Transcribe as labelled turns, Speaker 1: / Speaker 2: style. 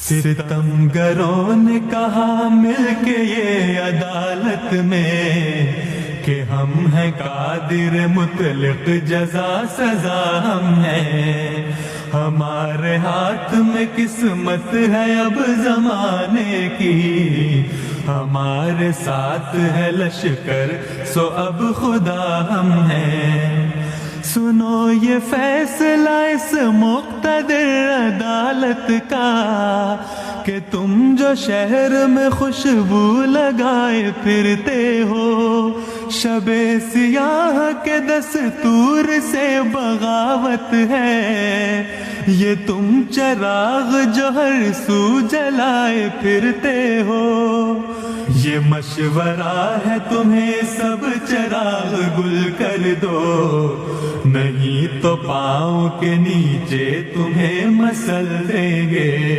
Speaker 1: ستمگروں نے کہا مل کے یہ عدالت میں کہ ہم ہیں قادر مطلق، جزا سزا ہم ہیں، ہمارے ہاتھ میں قسمت ہے اب زمانے کی، ہمارے ساتھ ہے لشکر سو اب خدا ہم ہیں۔ سنو یہ فیصلہ اس مقتدر عدالت کا کہ تم جو شہر میں خوشبو لگائے پھرتے ہو، شب سیاہ کے دستور سے بغاوت ہے، یہ تم چراغ جو ہر سو جلائے پھرتے ہو، یہ مشورہ ہے تمہیں سب چراغ گل کر دو، نہیں تو پاؤں کے نیچے تمہیں مسل دیں گے۔